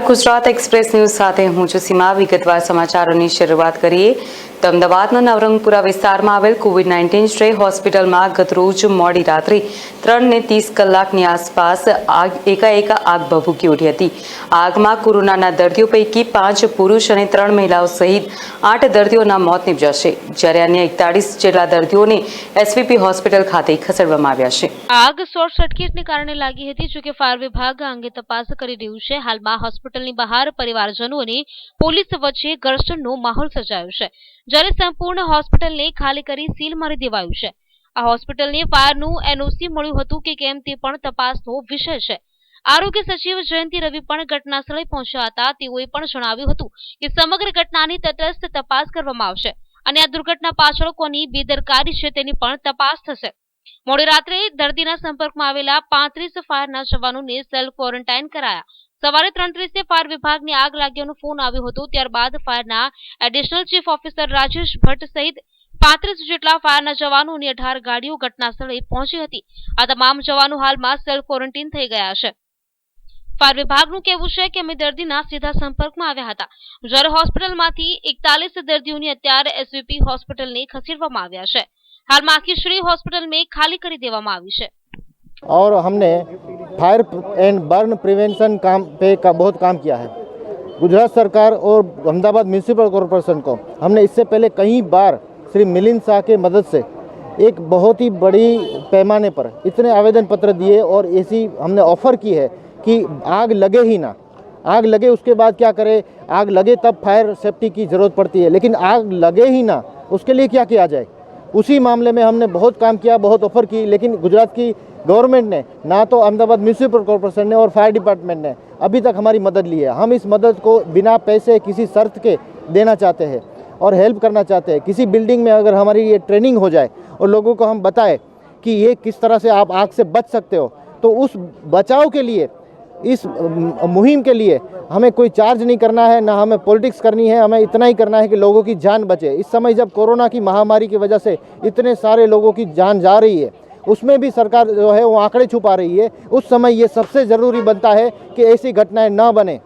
Gujarat express news સાથે હું છું સીમા। વિગતવાર સમાચારોની શરૂઆત કરીએ તો અમદાવાદના નવરંગપુરા વિસ્તારમાં આવેલ કોવિડ-19 સ્ટ્રે હોસ્પિટલમાં ગતરોજ મોડી રાત્રે 3:30 કલાકની આસપાસ એકાએક આગ ભભૂકી ઉઠી હતી। આગમાં કોરોનાના દર્દીઓ પૈકી 5 પુરુષ અને 3 મહિલાઓ સહિત 8 દર્દીઓના મોત નીપજ્યા છે, જ્યારે અન્ય 41 જેટલા દર્દીઓને એસવીપી હોસ્પિટલ ખાતે ખસેડવામાં આવ્યા છે। આગ શોર્ટ સર્કિટને કારણે લાગી હતી, જોકે ફાયર વિભાગ આ અંગે તપાસ કરી રહ્યું છે। હાલમાં હોસ્પિટલની બહાર પરિવારજનો અને પોલીસ વચ્ચે ઘર્ષણનો માહોલ સર્જાયો છે, જ્યારે સંપૂર્ણ હોસ્પિટલને ખાલી કરી સીલ મારી દેવાયું છે। આ હોસ્પિટલને ફાયરનું એનઓસી મળ્યું હતું કે કેમ તે પણ તપાસનો વિષય છે। આરોગ્ય સચિવ જયંતિ રવિ પણ ઘટનાસ્થળે પહોંચ્યા હતા। તેઓએ પણ જણાવ્યું હતું કે સમગ્ર ઘટનાની તટસ્થ તપાસ કરવામાં આવશે અને આ દુર્ઘટના પાછળ કોની બેદરકારી છે તેની પણ તપાસ થશે। મોડી રાત્રે દર્દીના સંપર્કમાં આવેલા 35 ફાયરના જવાનોને સેલ્ફ ક્વોરન્ટાઇન કરાયા। સવારે 3:30 ફાયર વિભાગને આગ લાગ્યાનો ફોન આવ્યો હતો। ત્યારબાદ ફાયરના additional chief officer Rajesh Bhatt સહિત 35 જેટલા ફાયરના જવાનો અને 18 ગાડીઓ ઘટનાસ્થળે પહોંચી હતી। આ તમામ જવાનો હાલમાં સેલ્ફ ક્વોરન્ટાઇન થઈ ગયા છે। ફાયર વિભાગનું કહેવું છે કે અમે દર્દીના સીધા સંપર્કમાં આવ્યા હતા, જ્યારે હોસ્પિટલમાંથી 41 દર્દીઓને અત્યારે એસવીપી હોસ્પિટલને ખસેડવામાં આવ્યા છે। हालમાં आखिर श्री हॉस्पिटल में खाली कर देवामां आवी छे। और हमने फायर एंड बर्न प्रिवेंशन काम पे बहुत काम किया है। गुजरात सरकार और अहमदाबाद म्यूनिसिपल कॉरपोरेशन को हमने इससे पहले कई बार श्री मिलिंद शाह के मदद से एक बहुत ही बड़ी पैमाने पर इतने आवेदन पत्र दिए और ऐसी हमने ऑफर की है कि आग लगे ही ना, आग लगे उसके बाद क्या करें, आग लगे तब फायर सेफ्टी की ज़रूरत पड़ती है, लेकिन आग लगे ही ना उसके लिए क्या किया जाए। उसी मामले में हमने बहुत काम किया, बहुत ऑफर की, लेकिन गुजरात की गवर्नमेंट ने, ना तो अहमदाबाद म्यूनिसिपल कॉरपोरेशन ने और फायर डिपार्टमेंट ने अभी तक हमारी मदद ली है। हम इस मदद को बिना पैसे किसी शर्त के देना चाहते हैं और हेल्प करना चाहते हैं। किसी बिल्डिंग में अगर हमारी ये ट्रेनिंग हो जाए और लोगों को हम बताएं कि ये किस तरह से आप आग से बच सकते हो, तो उस बचाव के लिए, इस मुहिम के लिए हमें कोई चार्ज नहीं करना है, ना हमें पॉलिटिक्स करनी है। हमें इतना ही करना है कि लोगों की जान बचे। इस समय जब कोरोना की महामारी की वजह से इतने सारे लोगों की जान जा रही है, उसमें भी सरकार जो है वो आंकड़े छुपा रही है। उस समय ये सबसे ज़रूरी बनता है कि ऐसी घटनाएं न बने।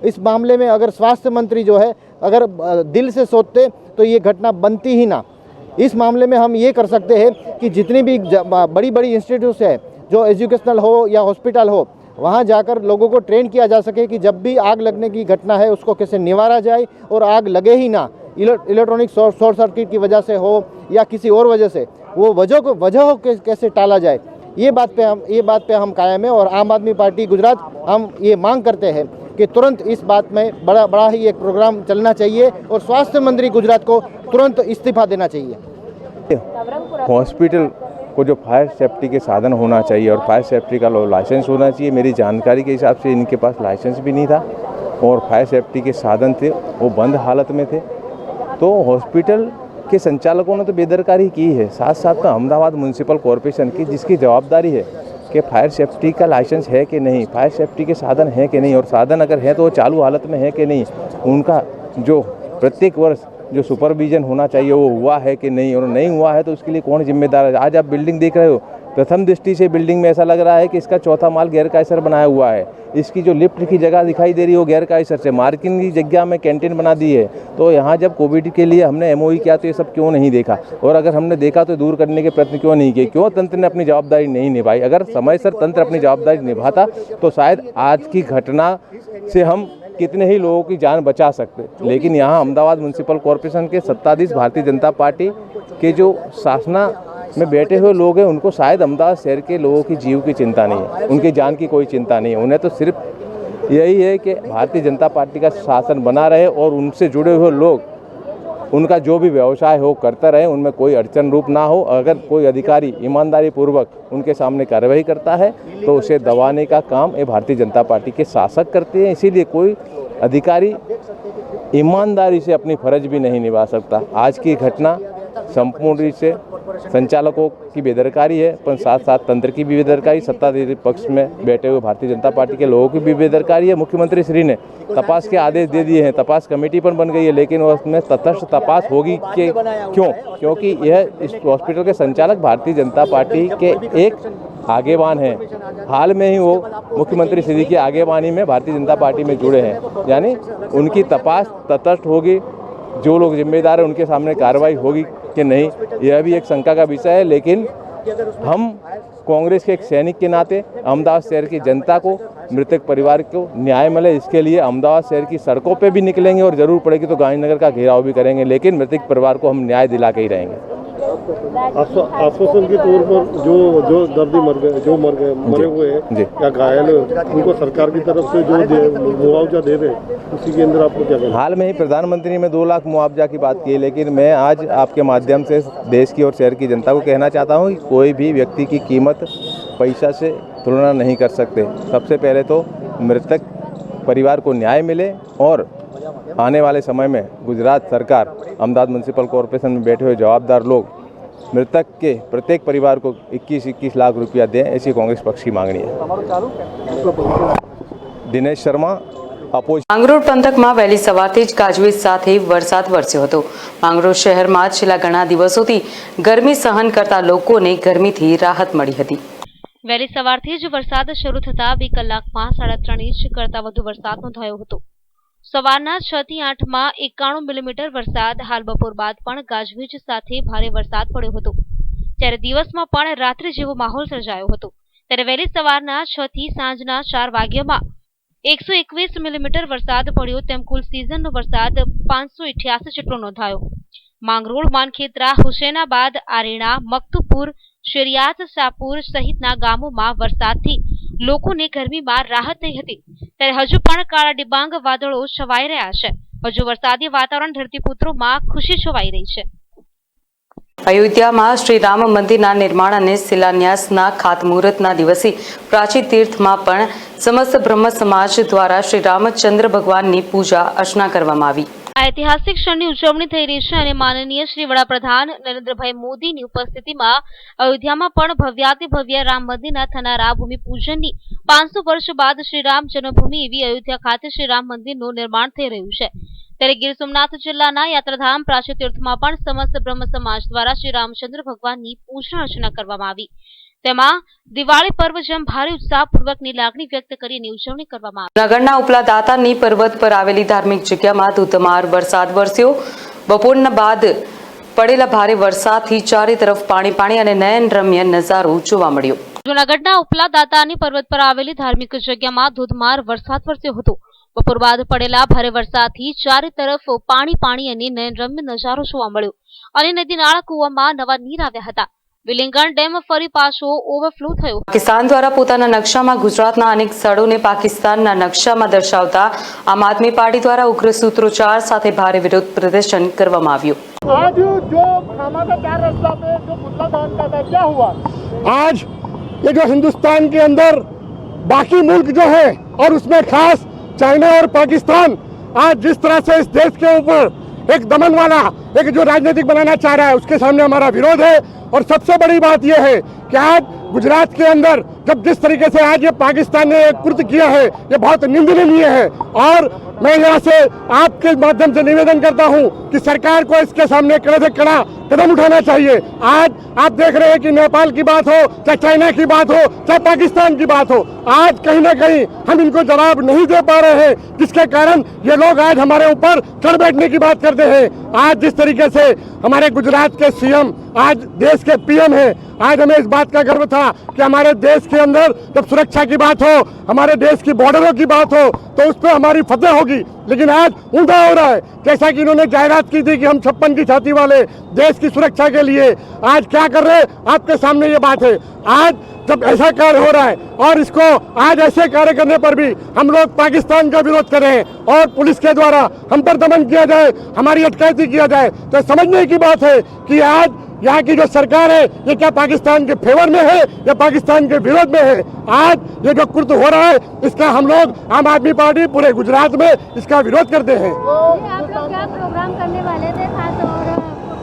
इस मामले में अगर स्वास्थ्य मंत्री जो है अगर दिल से सोचते तो ये घटना बनती ही ना। इस मामले में हम ये कर सकते हैं कि जितनी भी बड़ी बड़ी इंस्टीट्यूट्स है, जो एजुकेशनल हो या हॉस्पिटल हो, वहाँ जाकर लोगों को ट्रेन किया जा सके कि जब भी आग लगने की घटना है उसको कैसे निवारा जाए और आग लगे ही ना। इलेक्ट्रॉनिक शॉर्ट सर्किट की वजह से हो या किसी और वजह से, वो वजह कैसे टाला जाए, ये बात पे हम कायम है। और आम आदमी पार्टी गुजरात हम ये मांग करते हैं कि तुरंत इस बात में बड़ा ही एक प्रोग्राम चलना चाहिए और स्वास्थ्य मंत्री गुजरात को तुरंत इस्तीफा देना चाहिए। हॉस्पिटल को जो फायर सेफ्टी के साधन होना चाहिए और फायर सेफ्टी का लाइसेंस होना चाहिए, मेरी जानकारी के हिसाब से इनके पास लाइसेंस भी नहीं था और फायर सेफ्टी के साधन थे वो बंद हालत में थे। तो हॉस्पिटल के संचालकों ने तो बेदरकारी की है। साथ साथ में अहमदाबाद म्यूनिसिपल कॉरपोरेशन की, जिसकी जवाबदारी है कि फायर सेफ्टी का लाइसेंस है कि नहीं, फायर सेफ्टी के साधन है कि नहीं, और साधन अगर है तो वो चालू हालत में है कि नहीं, उनका जो प्रत्येक वर्ष जो सुपरविजन होना चाहिए वो हुआ है कि नहीं, और नहीं हुआ है तो उसके लिए कौन जिम्मेदार है। आज आप बिल्डिंग देख रहे हो, प्रथम दृष्टि से बिल्डिंग में ऐसा लग रहा है कि इसका चौथा माल गैरकायदेसर बनाया हुआ है। इसकी जो लिफ्ट की जगह दिखाई दे रही है वो गैरकायदेसर से, मार्किंग की जगह में कैंटीन बना दी है। तो यहाँ जब कोविड के लिए हमने एमओई किया तो ये सब क्यों नहीं देखा, और अगर हमने देखा तो दूर करने के प्रयत्न क्यों नहीं किए, क्यों तंत्र ने अपनी जवाबदारी नहीं निभाई। अगर समय से तंत्र अपनी जवाबदारी निभाता तो शायद आज की घटना से हम कितने ही लोगों की जान बचा सकते। लेकिन यहाँ अहमदाबाद म्यूनिसिपल कॉरपोरेशन के सत्ताधीश भारतीय जनता पार्टी के जो शासना में बैठे हुए लोग हैं, उनको शायद अहमदाबाद शहर के लोगों की जीव की चिंता नहीं है, उनकी जान की कोई चिंता नहीं है। उन्हें तो सिर्फ यही है कि भारतीय जनता पार्टी का शासन बना रहे और उनसे जुड़े हुए लोग उनका जो भी व्यवसाय हो करते रहे, उनमें कोई अड़चन रूप ना हो। अगर कोई अधिकारी ईमानदारी पूर्वक उनके सामने कार्रवाई करता है तो उसे दबाने का काम ये भारतीय जनता पार्टी के शासक करते हैं। इसीलिए कोई अधिकारी ईमानदारी से अपनी फर्ज भी नहीं निभा सकता। आज की घटना संपूर्ण रूप से संचालकों की बेदरकारी है, पर साथ साथ तंत्र की भी बेदरकारी, सत्ताधारी पक्ष में बैठे हुए भारतीय जनता पार्टी के लोगों की भी बेदरकारी है। मुख्यमंत्री श्री ने तपास के आदेश दे दिए हैं, तपास कमेटी पर बन गई है, लेकिन उसमें तटस्थ तपास होगी क्यों? क्योंकि यह इस हॉस्पिटल के संचालक भारतीय जनता पार्टी के एक आगेवान हैं। हाल में ही वो मुख्यमंत्री श्री की आगेवानी में भारतीय जनता पार्टी में जुड़े हैं, यानी उनकी तपास तटस्थ होगी, जो लोग जिम्मेदार हैं उनके सामने कार्रवाई होगी कि नहीं, यह भी एक शंका का विषय है। लेकिन हम कांग्रेस के एक सैनिक के नाते अहमदाबाद शहर की जनता को, मृतक परिवार को न्याय मिले, इसके लिए अहमदाबाद शहर की सड़कों पे भी निकलेंगे और ज़रूर पड़ेगी तो गांधीनगर का घेराव भी करेंगे, लेकिन मृतक परिवार को हम न्याय दिला के ही रहेंगे। आश्वासन के तौर पर जो दर्दी मरे हुए हैं या घायल, उनको सरकार की तरफ से जो मुआवजा दे रहे हैं, उसी के अंदर आपको क्या कहना? हाल में ही प्रधानमंत्री ने 2 लाख मुआवजा की बात की, लेकिन मैं आज आपके माध्यम से देश की और शहर की जनता को कहना चाहता हूँ कि कोई भी व्यक्ति की कीमत पैसा से तुलना नहीं कर सकते। सबसे पहले तो मृतक परिवार को न्याय मिले और आने वाले समय में गुजरात सरकार, अहमदाबाद म्यूनसिपल कॉरपोरेशन में बैठे हुए जवाबदार लोग मृतक के प्रत्येक परिवार को 21-21 लाख रुपया दें, ऐसी कांग्रेस पक्ष की मांगनी है। દિનેશ શર્મા, અપોઝિશન। માંગરોળ પંથકમાં વહેલી સવારથી જ ગાજવીજ સાથે વરસાદ વરસ્યો હતો। માંગરોળ શહેરમાં છેલ્લા ઘણા દિવસોથી ગરમી સહન કરતા લોકોને ગરમીથી રાહત મળી હતી। વહેલી સવારથી જ વરસાદ શરૂ થતા 2 કલાકમાં 3.5 ઇંચ કરતા વધુ વરસાદ નોંધાયો હતો। સવારના 6 થી 8 માં 91 મિલીમીટર વરસાદ, હાલ બપોર બાદ પણ ગાજવીજ સાથે ભારે વરસાદ પડ્યો હતો, ત્યારે દિવસમાં પણ રાત્રિ જેવો માહોલ સર્જાયો હતો। ત્યારે વહેલી સવારના 6 થી સાંજના 4 વાગ્યામાં 121 મિલીમીટર વરસાદ પડ્યો, તેમ કુલ સિઝનનો વરસાદ 588 જેટલો નોંધાયો। માંગરોળ, માનખેત્રા, હુસેનાબાદ, આરેણા, મકતુપુર, શેરિયાત, સાપુર સહિતના ગામોમાં વરસાદથી લોકોને ગરમીમાં રાહત થઈ હતી, ત્યારે હજુ પણ કાળા ડિબાંગ વાદળો છવાઈ રહ્યા છે। હજુ વરસાદી વાતાવરણ ધરતીપુત્રોમાં ખુશી છવાઈ રહી છે। અયોધ્યામાં શ્રીરામ મંદિરના નિર્માણ અને શિલાન્યાસના ખાતમુહૂર્તના દિવસે પ્રાચી તીર્થમાં પણ સમસ્ત બ્રહ્મ સમાજ દ્વારા શ્રી રામચંદ્ર ભગવાનની પૂજા અર્ચના કરવામાં આવી। આ ઐતિહાસિક ક્ષણની ઉજવણી થઈ રહી છે અને માનનીય શ્રી વડાપ્રધાન નરેન્દ્રભાઈ મોદીની ઉપસ્થિતિમાં અયોધ્યામાં પણ ભવ્યાતિ ભવ્ય રામ મંદિરના થનારા ભૂમિપૂજનની 500 વર્ષ બાદ શ્રીરામ જન્મભૂમિ એવી અયોધ્યા ખાતે શ્રી રામ મંદિરનું નિર્માણ થઈ રહ્યું છે। ત્યારે ગીર સોમનાથ જિલ્લાના યાત્રાધામ પ્રાચી તીર્થમાં પણ સમસ્ત બ્રહ્મ સમાજ દ્વારા શ્રી રામચંદ્ર ભગવાનની પૂજા અર્ચના કરવામાં આવી। તેમાં દિવાળી પર્વ જેમ ભારે ઉત્સાહપૂર્વકની લાગણી વ્યક્ત કરીને ઉજવણી કરવામાં આવી। જૂનાગઢના ઉપલા દાતારની પર્વત પર આવેલી ધાર્મિક જગ્યામાં ધોધમાર વરસાદ વરસ્યો। બપોરના બાદ પડેલા ભારે વરસાદથી ચારે તરફ પાણી અને નયનરમ્ય નજારો જોવા મળ્યો। જૂનાગઢના ઉપલા દાતાની પર્વત પર આવેલી ધાર્મિક જગ્યામાં ધોધમાર વરસાદ વરસ્યો હતો। બપોર બાદ પડેલા ભારે વરસાદથી ચારે તરફ પાણી અને નયનરમ્ય નજારો જોવા મળ્યો અને નદી નાળા કૂવામાં નવા નીર આવ્યા હતા। વિલિંગણ ડેમ ફરી પાછો ઓવરફ્લો થયો। પાકિસ્તાન દ્વારા પોતાના નકશામાં ગુજરાતના અનેક સ્થળોને પાકિસ્તાનના નકશામાં દર્શાવતા આમ આદમી પાર્ટી દ્વારા ઉગ્ર સૂત્રોચ્ચાર સાથે ભારે વિરોધ પ્રદર્શન કરવામાં આવ્યું। आज जो खामाखा 4 रास्ता पे जो पुतला दहन का था, क्या हुआ? आज ये जो हिंदुस्तान के अंदर बाकी मुल्क जो है और उसमें खास चाइना और पाकिस्तान आज जिस तरह से इस देश के ऊपर एक दमन वाला एक जो राजनीतिक बनाना चाह रहा है, उसके सामने हमारा विरोध है। और सबसे बड़ी बात यह है कि आज गुजरात के अंदर जब जिस तरीके से आज ये पाकिस्तान ने कृत्य किया है, ये बहुत निंदनीय है। और मैं यहाँ से आपके माध्यम से निवेदन करता हूँ कि सरकार को इसके सामने कड़े से कड़ा कदम उठाना चाहिए। आज आप देख रहे हैं कि नेपाल की बात हो, चाहे चाइना की बात हो, चाहे पाकिस्तान की बात हो, आज कहीं ना कहीं हम इनको जवाब नहीं दे पा रहे हैं, जिसके कारण ये लोग आज हमारे ऊपर चढ़ बैठने की बात करते हैं। आज जिस तरीके से हमारे गुजरात के सीएम आज देश के पीएम हैं, आज हमें इस बात का गर्व था कि हमारे देश के अंदर जब सुरक्षा की बात हो, हमारे देश की बॉर्डरों की बात हो, तो उस पर हमारी फतेह होगी। लेकिन आज उल्टा हो रहा है। जैसा कि इन्होंने जायरात की थी कि हम 56 की छाती वाले देश की सुरक्षा के लिए, आज क्या कर रहे हैं आपके सामने ये बात है। आज जब ऐसा कार्य हो रहा है और इसको आज ऐसे कार्य करने पर भी हम लोग पाकिस्तान का विरोध कर रहे हैं और पुलिस के द्वारा हम पर दमन किया जाए, हमारी अटकायती किया जाए, तो समझने की बात है कि आज यहाँ की जो सरकार है ये क्या पाकिस्तान के फेवर में है या पाकिस्तान के विरोध में है। आज ये जो कृत्य हो रहा है इसका हम लोग आम आदमी पार्टी पूरे गुजरात में इसका विरोध करते हैं। आप लोग क्या प्रोग्राम करने वाले थे, खास और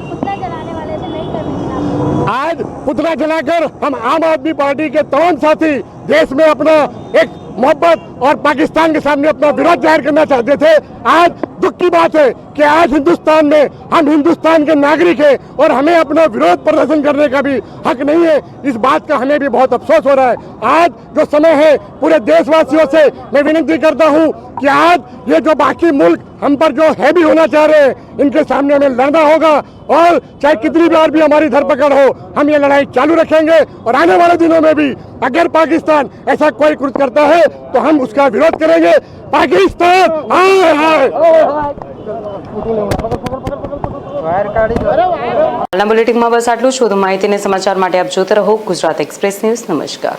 पुतला जलाने वाले थे, नहीं करने की? आज पुतला जलाकर हम आम आदमी पार्टी के तमाम साथी देश में अपना एक मोहब्बत और पाकिस्तान के सामने अपना विरोध जाहिर करना चाहते थे। आज दुख की बात है कि आज हिंदुस्तान में हम हिंदुस्तान के नागरिक हैं और हमें अपना विरोध प्रदर्शन करने का भी हक नहीं है। इस बात का हमें भी बहुत अफसोस हो रहा है। आज जो समय है, पूरे देशवासियों से मैं विनती करता हूं कि आज ये जो बाकी मुल्क हम पर जो हैवी होना चाह रहे हैं, इनके सामने हमें लड़ना होगा और चाहे कितनी बार भी हमारी धरपकड़ हो, हम ये लड़ाई चालू रखेंगे। और आने वाले दिनों में भी अगर पाकिस्तान ऐसा कोई कृत्य करता है तो हम उसका विरोध करेंगे। पाकिस्तान हाय हाय। હાલના બુલેટિનમાં બસ આટલું જ. વધુ માહિતી અને સમાચાર માટે આપ જોતા રહો ગુજરાત એક્સપ્રેસ ન્યૂઝ. નમસ્કાર.